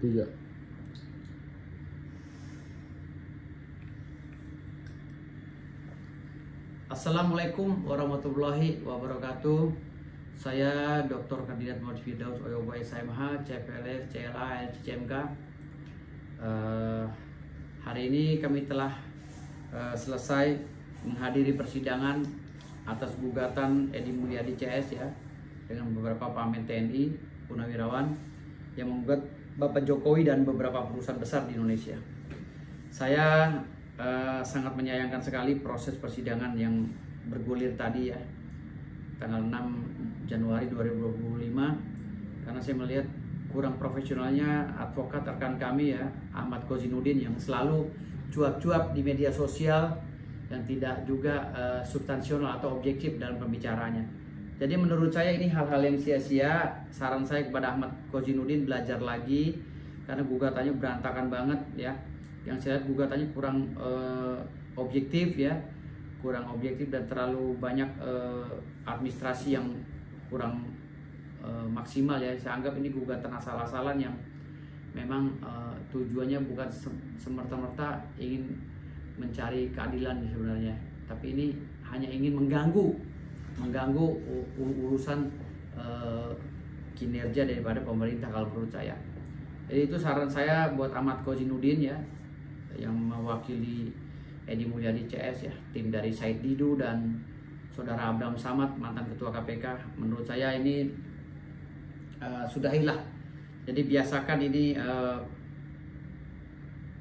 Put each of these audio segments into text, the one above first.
Iya. Assalamualaikum warahmatullahi wabarakatuh. Saya Dr. Kandidat Muhammad Firdaus Oyoboy SMH, CPLS, CLA, LCMK. Hari ini kami telah selesai menghadiri persidangan atas gugatan Edi Mulyadi CS ya, dengan beberapa pamit TNI, Purnawirawan yang menggugat Bapak Jokowi dan beberapa perusahaan besar di Indonesia. Saya sangat menyayangkan sekali proses persidangan yang bergulir tadi ya, tanggal 6 Januari 2025, karena saya melihat kurang profesionalnya advokat rekan kami ya, Ahmad Kozinudin, yang selalu cuap-cuap di media sosial yang tidak juga substansional atau objektif dalam pembicaranya. Jadi menurut saya ini hal-hal yang sia-sia. Saran saya kepada Ahmad Kozinudin, belajar lagi, karena gugatannya berantakan banget ya. Yang saya lihat gugatannya kurang objektif ya, kurang objektif dan terlalu banyak administrasi yang kurang maksimal ya. Saya anggap ini gugatan asal-asalan yang memang tujuannya bukan semerta-merta ingin mencari keadilan sebenarnya, tapi ini hanya ingin mengganggu urusan kinerja daripada pemerintah kalau menurut saya. Jadi itu saran saya buat Ahmad Kozinudin ya, yang mewakili Edi Mulyadi CS ya, tim dari Said Didu dan Saudara Abraham Samad, mantan Ketua KPK. Menurut saya ini sudahilah. Jadi biasakan ini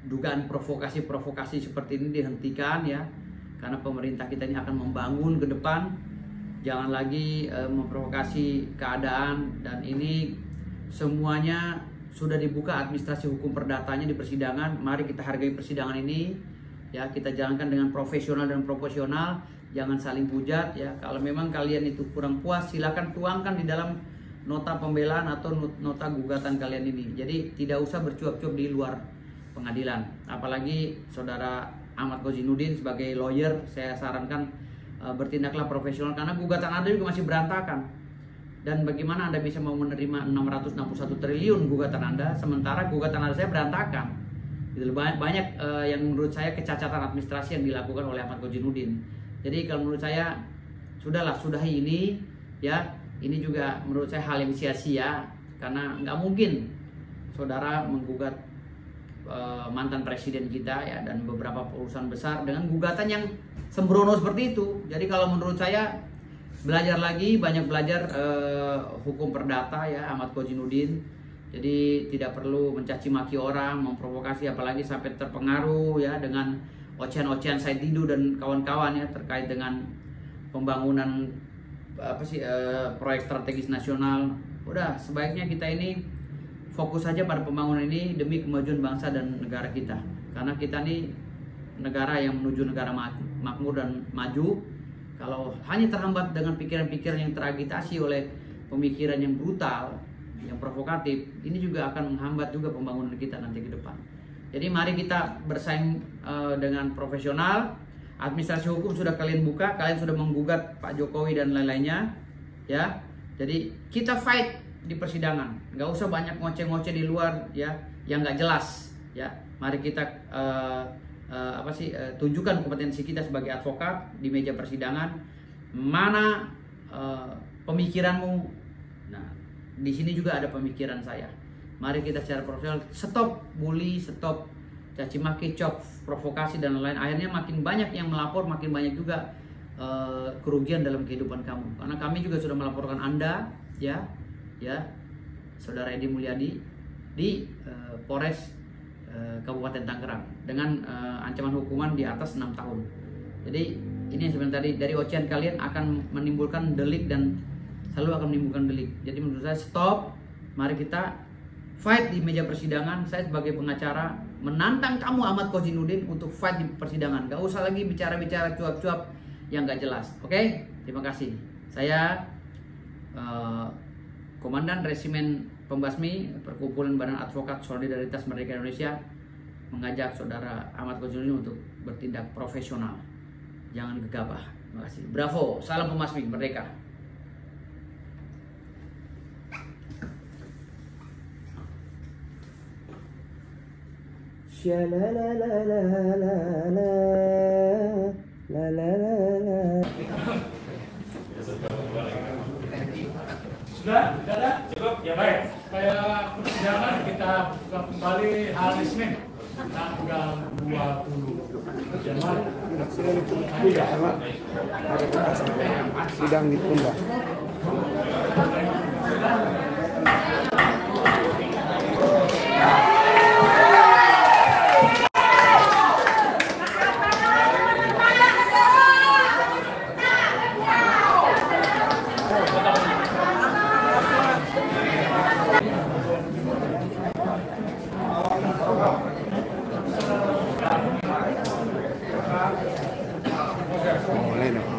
dugaan provokasi seperti ini dihentikan ya, karena pemerintah kita ini akan membangun ke depan. Jangan lagi memprovokasi keadaan, dan ini semuanya sudah dibuka administrasi hukum perdatanya di persidangan. Mari kita hargai persidangan ini ya, kita jalankan dengan profesional dan proporsional, jangan saling hujat ya. Kalau memang kalian itu kurang puas, silakan tuangkan di dalam nota pembelaan atau nota gugatan kalian ini. Jadi tidak usah bercuap-cuap di luar pengadilan. Apalagi Saudara Ahmad Kozinudin sebagai lawyer, saya sarankan bertindaklah profesional, karena gugatan Anda juga masih berantakan. Dan bagaimana Anda bisa mau menerima 661 triliun gugatan Anda, sementara gugatan Anda saya berantakan. Banyak yang menurut saya kecacatan administrasi yang dilakukan oleh Ahmad Kozinudin. Jadi kalau menurut saya sudahi ini ya. Ini juga menurut saya hal yang sia-sia, karena nggak mungkin saudara menggugat mantan presiden kita ya dan beberapa perusahaan besar dengan gugatan yang sembrono seperti itu. Jadi kalau menurut saya belajar lagi, banyak belajar hukum perdata ya Ahmad Kozinudin. Jadi tidak perlu mencaci maki orang, memprovokasi, apalagi sampai terpengaruh ya dengan ocehan-ocehan Said Didu dan kawan-kawan ya terkait dengan pembangunan proyek strategis nasional. Udah, sebaiknya kita ini fokus saja pada pembangunan ini demi kemajuan bangsa dan negara kita. Karena kita ini negara yang menuju negara makmur dan maju. Kalau hanya terhambat dengan pikiran-pikiran yang teragitasi oleh pemikiran yang brutal, yang provokatif, ini juga akan menghambat juga pembangunan kita nanti ke depan. Jadi mari kita bersaing dengan profesional. Administrasi hukum sudah kalian buka, kalian sudah menggugat Pak Jokowi dan lain-lainnya ya. Jadi kita fight di persidangan, nggak usah banyak ngoceh-ngoceh di luar ya yang nggak jelas ya. Mari kita tunjukkan kompetensi kita sebagai advokat di meja persidangan. Mana pemikiranmu? Nah, di sini juga ada pemikiran saya. Mari kita secara profesional stop bully, stop caci maki, cop, provokasi dan lain-lain. Akhirnya makin banyak yang melapor, makin banyak juga kerugian dalam kehidupan kamu. Karena kami juga sudah melaporkan Anda ya Saudara Edi Mulyadi di Polres Kabupaten Tangerang dengan ancaman hukuman di atas 6 tahun. Jadi ini sebenarnya tadi dari ocehan kalian akan menimbulkan delik dan selalu akan menimbulkan delik. Jadi menurut saya stop, mari kita fight di meja persidangan. Saya sebagai pengacara menantang kamu Ahmad Kozinudin untuk fight di persidangan. Gak usah lagi bicara-bicara cuap-cuap yang gak jelas. Oke? Terima kasih. Saya Komandan Resimen Pembasmi Perkumpulan Badan Advokat Solidaritas Merdeka Indonesia mengajak Saudara Ahmad Kozinudin untuk bertindak profesional. Jangan gegabah. Terima kasih. Bravo. Salam Pembasmi Merdeka. Indonesia la la la la la la la la la. Sudah ada? Cukup? Ya baik. Supaya persidangan kita buka kembali hari Senin tanggal 20 Januari. Sidang ditunda. Boleh dong.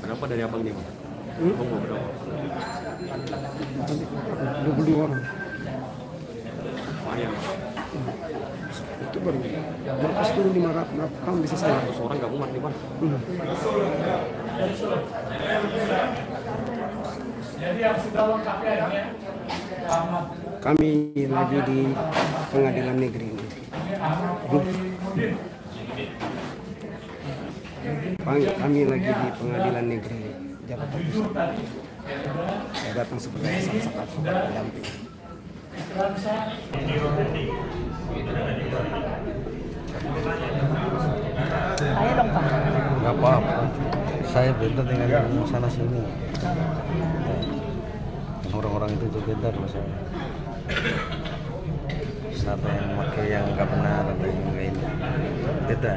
Berapa dari abang nih? Abang mau berapa? 22 orang. Lumayan. Itu baru berkas turun 500 tahun bisa saya. 100 orang gak muat nih bang. Jadi yang sudah lengkap ya. Kami lagi di pengadilan negeri ini. Kami lagi di pengadilan negeri Jakarta Pusat. Saya datang sebagai saksi advokat pendamping. Ayo dong Pak. Gak apa-apa, saya beda dengan yang sana sini. Orang-orang itu beda kalau saya. Ada yang pakai yang nggak benar, ada yang nggak ini. Beda.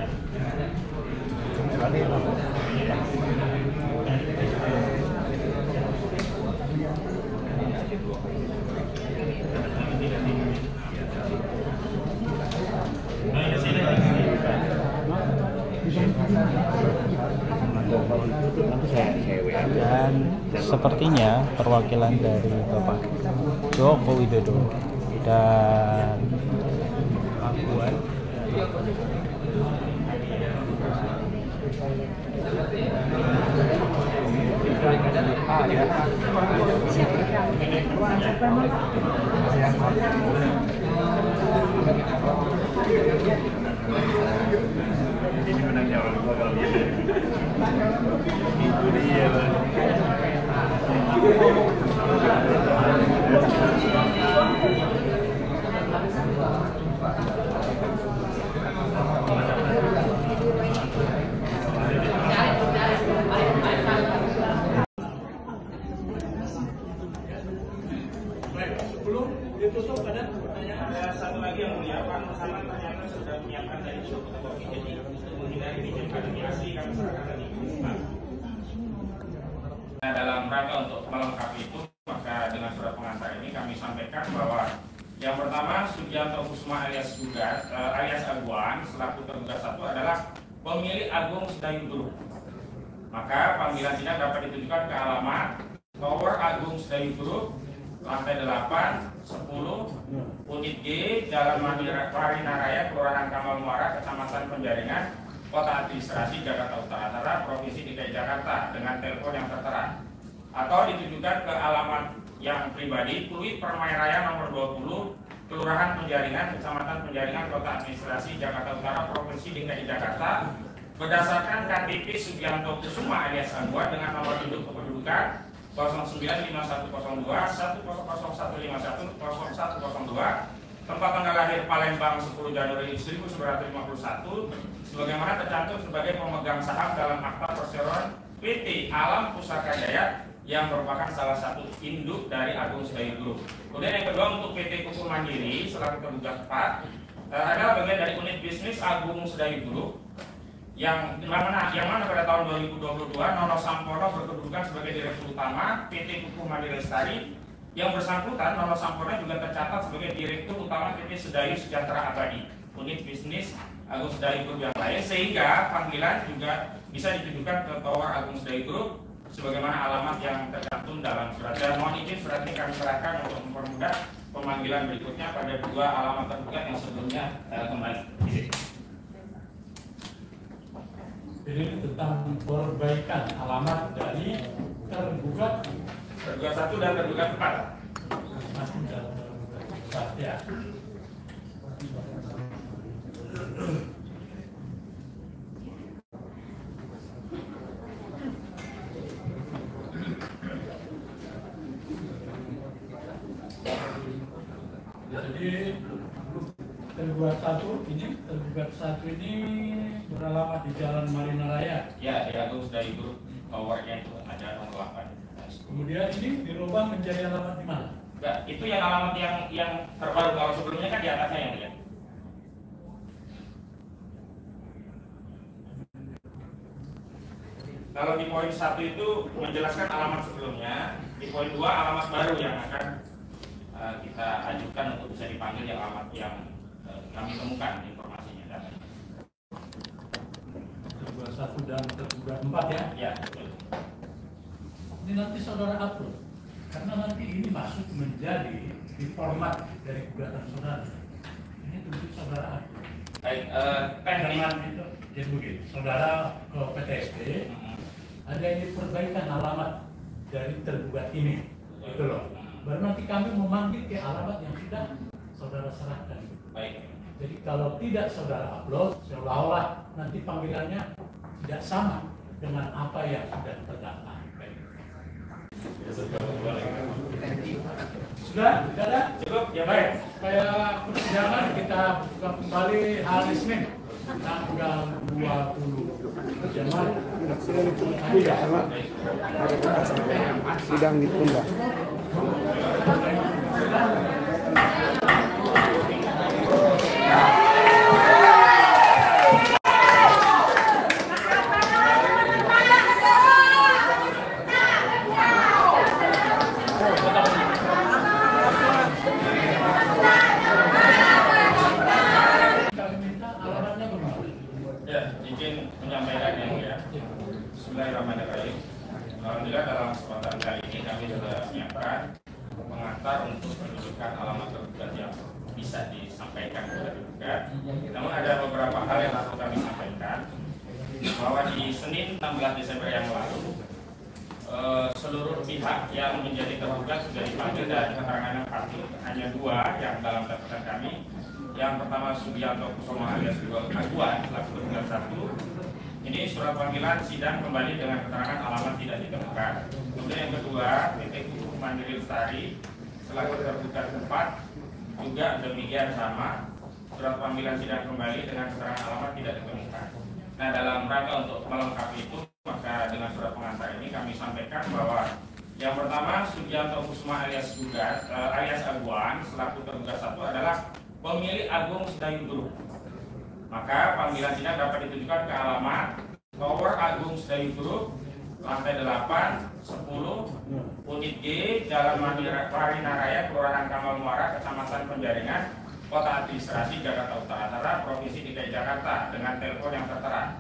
Dan sepertinya perwakilan dari Bapak Joko Widodo dan Sebelum ditutup ada pertanyaan. Ada satu lagi yang mulia, Pak Muhammad ternyata sudah menyiapkan dari suatu kopi, jadi menghindari diskriminasi kami serahkan tadi. Nah, dalam rangka untuk melengkapi itu, maka dengan surat pengantar ini kami sampaikan bahwa yang pertama Sugianto Kusuma alias Gugat alias Aguan selaku tergugat satu adalah pemilik Agung Sedayu Group. Maka panggilan sidang dapat ditujukan ke alamat Tower Agung Sedayu Group, lantai 8, 10, unit G, Jalan Marinaraya, Kelurahan Kamal Muara, Kecamatan Penjaringan, Kota Administrasi Jakarta Utara, Provinsi DKI Jakarta, dengan telepon yang tertera. Atau ditujukan ke alamat yang pribadi, Pluit Permai Raya nomor 20, Kelurahan Penjaringan, Kecamatan Penjaringan, Kota Administrasi Jakarta Utara, Provinsi DKI Jakarta, berdasarkan KTP Sugianto Kusuma alias Aguan dengan nomor induk kependudukan 095102 100151 0102, tempat tanggal lahir Palembang 10 Januari 1951, sebagaimana tercantum sebagai pemegang saham dalam akta perseroan PT Alam Pusaka Jaya yang merupakan salah satu induk dari Agung Sedayu Group. Kemudian yang kedua untuk PT Kuku Mandiri selaku tergugat 4 adalah bagian dari unit bisnis Agung Sedayu Group yang mana pada tahun 2022 Nono Sampono berkedudukan sebagai direktur utama PT Kuku Mandiri Lestari Yang bersangkutan Nono Sampurna juga tercatat sebagai Direktur Utama PT Sedayu Sejahtera Abadi, unit bisnis Agung Sedayu Group yang lain, sehingga panggilan juga bisa ditujukan ke Tower Agung Sedayu Group sebagaimana alamat yang tercantum dalam surat. Dan mohon izin surat ini kami serahkan untuk mempermudah pemanggilan berikutnya pada dua alamat tergugat yang sebelumnya kembali. Ini tentang perbaikan alamat dari tergugat 1 dan tergugat 4. masih dalam tergugat ya. Jadi tergugat satu ini beralamat di Jalan Marina Raya. Ya, di Agung Sedayu Group towernya itu ada nomor 8. Kemudian ini dirubah menjadi alamat di mana? Enggak, itu yang alamat yang terbaru. Kalau sebelumnya kan di atasnya yang lihat. Kalau di poin 1 itu menjelaskan alamat sebelumnya, di poin 2 alamat baru yang akan kita ajukan untuk bisa dipanggil yang alamat yang kami temukan informasinya. Tergugat 1 dan tergugat 4 ya? Ya, betul. Ini nanti saudara upload, karena nanti ini masuk menjadi di format dari gugatan saudara. Ini tentu saudara upload. Baik, Dengan itu, jadi begini, saudara ke PTSD, ada yang diperbaikan alamat dari tergugat ini, gitu loh. Baru nanti kami memanggil ke alamat yang sudah saudara serahkan. baik. Jadi kalau tidak saudara upload, seolah-olah nanti panggilannya tidak sama dengan apa yang sudah terdaftar. Sudah ada? Cukup, ya Baik, baik. supaya persidangan kita buka kembali hari Senin tanggal 20 Januari. Sidang ditunda. Ya, izin menyampaikan yang mulia. Bismillahirrahmanirrahim. Alhamdulillah dalam kesempatan kali ini kami sudah menyiapkan pengantar untuk menunjukkan alamat tergugat yang bisa disampaikan kepada tergugat. Namun ada beberapa hal yang harus kami sampaikan, bahwa di Senin 16 Desember yang lalu seluruh pihak yang menjadi tergugat sudah dipanggil dan keterangannya hanya 2 yang dalam catatan kami. Yang pertama Sugianto Kusuma alias Aguan selaku tergugat 1. Ini surat panggilan sidang kembali dengan keterangan alamat tidak ditemukan. Kemudian yang kedua PT Kuku Mandiri Lestari selaku tergugat 4 juga demikian sama, surat panggilan sidang kembali dengan keterangan alamat tidak ditemukan. Nah, dalam rangka untuk melengkapi itu, maka dengan surat pengantar ini kami sampaikan bahwa yang pertama Sugianto Kusuma alias Aguan selaku tergugat 1 adalah pemilik Agung Sedayu Group. Maka panggilan sidang dapat ditujukan ke alamat Tower Agung Sedayu Group, lantai 8, 10, unit G, Jalan Marina Raya, Kelurahan Kamal Muara, Kecamatan Penjaringan, Kota Administrasi Jakarta Utara, Provinsi DKI Jakarta, dengan telepon yang tertera.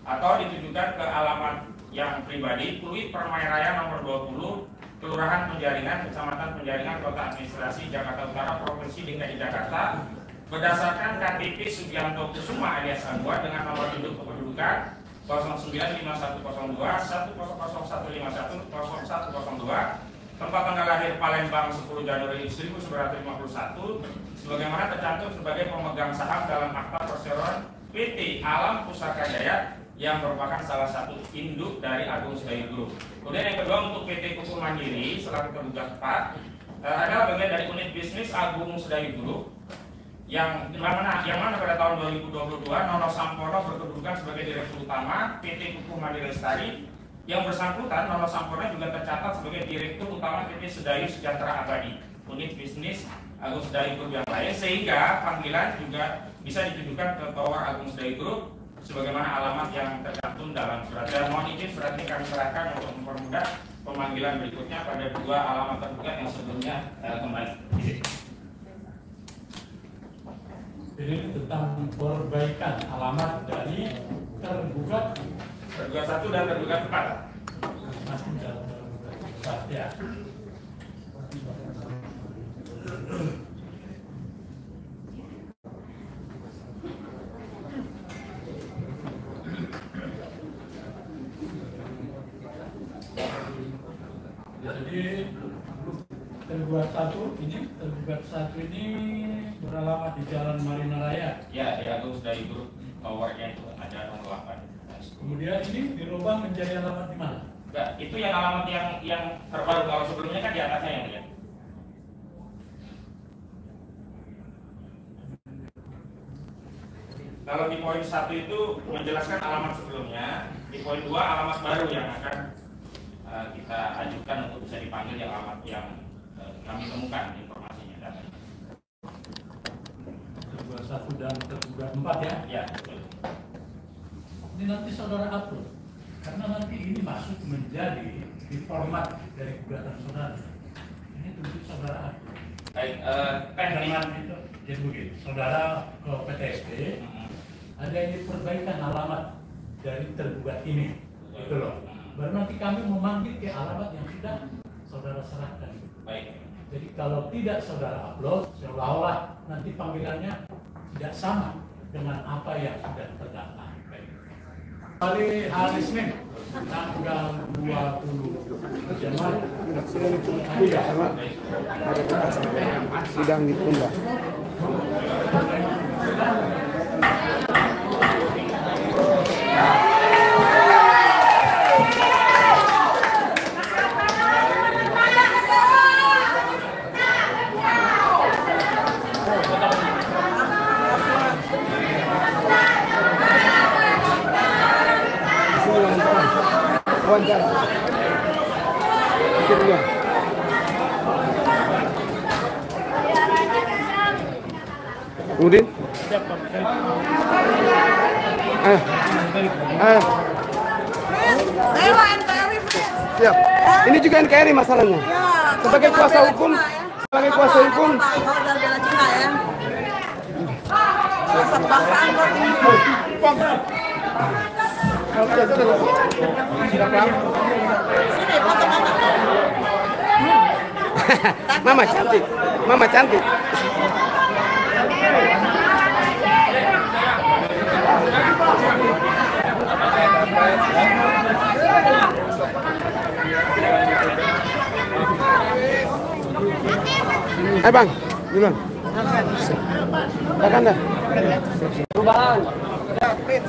Atau ditujukan ke alamat yang pribadi, Pluit Permai Raya nomor 20, Kelurahan Penjaringan, Kecamatan Penjaringan, Kota Administrasi Jakarta Utara, Provinsi DKI Jakarta, berdasarkan KTP Sugianto Kusuma alias Aguan dengan nomor induk kependudukan 095102 100151 0102, tempat tanggal lahir Palembang 10 Januari 1951, sebagaimana tercantum sebagai pemegang saham dalam akta perseroan PT Alam Pusaka Jaya yang merupakan salah satu induk dari Agung Sedayu Group. Kemudian yang kedua untuk PT Kuku Mandiri selaku tergugat 4 adalah bagian dari unit bisnis Agung Sedayu Group yang mana pada tahun 2022 Nono Sampurna berkedudukan sebagai Direktur Utama PT Kuku Mandiri Lestari. Yang bersangkutan Nono Sampurna juga tercatat sebagai Direktur Utama PT Sedayu Sejahtera Abadi, unit bisnis Agung Sedayu Group yang lain, sehingga panggilan juga bisa ditujukan ke Tower Agung Sedayu Group sebagaimana alamat yang tercantum dalam surat. Dan mohon izin surat ini kami serahkan untuk mempermudah pemanggilan berikutnya pada 2 alamat tergugat yang sebelumnya kembali. Jadi tentang perbaikan alamat dari tergugat 1 dan tergugat 4. Ya. Jadi tergugat satu ini beralamat di Jalan Marina Raya. Ya, diatur dari grup towernya itu ada nomor 8. Kemudian ini dirubah menjadi alamat di mana? Enggak, itu yang alamat yang terbaru. Kalau sebelumnya kan di atasnya yang lihat. Kalau di poin 1 itu menjelaskan alamat sebelumnya, di poin 2 alamat baru yang akan kita ajukan untuk bisa dipanggil yang alamat yang kami temukan informasinya datanya. Tergugat 1 dan tergugat 4 ya? Ya, betul. Ini nanti saudara upload, karena nanti ini masuk menjadi di format dari gugatan saudara. Ini tentu saudara upload. Baik, Dengan itu, jadi begini, saudara ke PTSP, ada yang diperbaikan alamat dari tergugat ini, gitu loh. Baru nanti kami memanggil ke alamat yang sudah saudara serahkan. baik. Jadi kalau tidak saudara upload, seolah-olah nanti panggilannya tidak sama dengan apa yang sudah terdaftar. Hari Senin, tanggal 20 Januari. Sidang ditunda. Wawancara. Akhirnya. Udin? Siap. Ini juga NKRI masalahnya. Sebagai kuasa hukum, sebagai kuasa hukum. Mama cantik, mama cantik. Bang, duluan. Silakan dah. Perubahan. Ya, please.